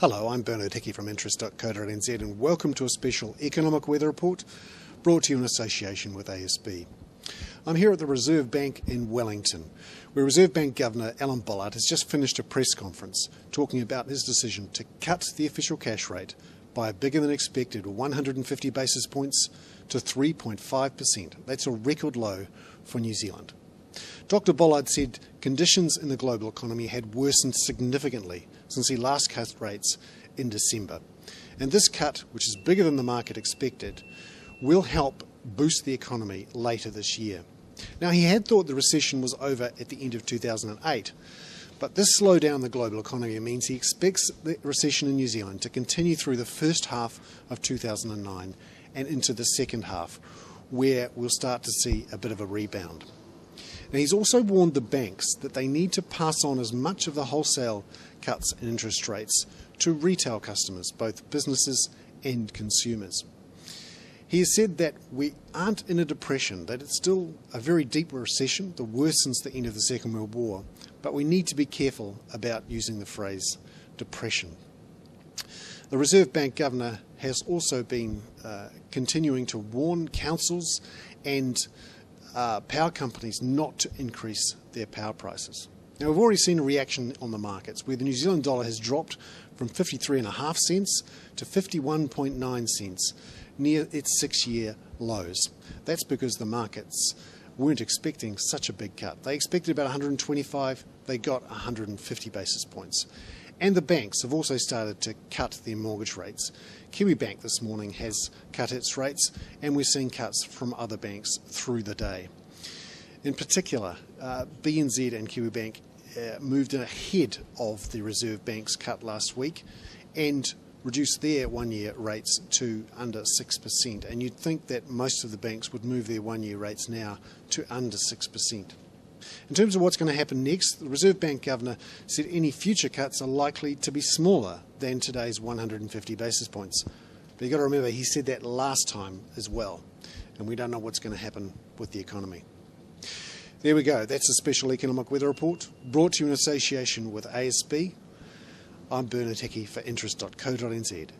Hello, I'm Bernard Hickey from interest.co.nz and welcome to a special economic weather report brought to you in association with ASB. I'm here at the Reserve Bank in Wellington, where Reserve Bank Governor Alan Bollard has just finished a press conference talking about his decision to cut the official cash rate by a bigger than expected 150 basis points to 3.5%. That's a record low for New Zealand. Dr. Bollard said conditions in the global economy had worsened significantly since he last cut rates in December. And this cut, which is bigger than the market expected, will help boost the economy later this year. Now, he had thought the recession was over at the end of 2008, but this slowdown in the global economy means he expects the recession in New Zealand to continue through the first half of 2009 and into the second half, where we'll start to see a bit of a rebound. Now, he's also warned the banks that they need to pass on as much of the wholesale cuts in interest rates to retail customers, both businesses and consumers. He has said that we aren't in a depression, that it's still a very deep recession, the worst since the end of the Second World War, but we need to be careful about using the phrase depression. The Reserve Bank Governor has also been continuing to warn councils and power companies not to increase their power prices. Now, we've already seen a reaction on the markets where the New Zealand dollar has dropped from 53.5 cents to 51.9 cents, near its 6-year lows. That's because the markets weren't expecting such a big cut. They expected about 125, they got 150 basis points. And the banks have also started to cut their mortgage rates. Kiwibank this morning has cut its rates, and we're seeing cuts from other banks through the day. In particular, RBNZ and Kiwibank moved ahead of the Reserve Bank's cut last week and reduced their one-year rates to under 6%. And you'd think that most of the banks would move their one-year rates now to under 6%. In terms of what's going to happen next, the Reserve Bank Governor said any future cuts are likely to be smaller than today's 150 basis points. But you've got to remember, he said that last time as well, and we don't know what's going to happen with the economy. There we go. That's a special economic weather report brought to you in association with ASB. I'm Bernard Hickey for interest.co.nz.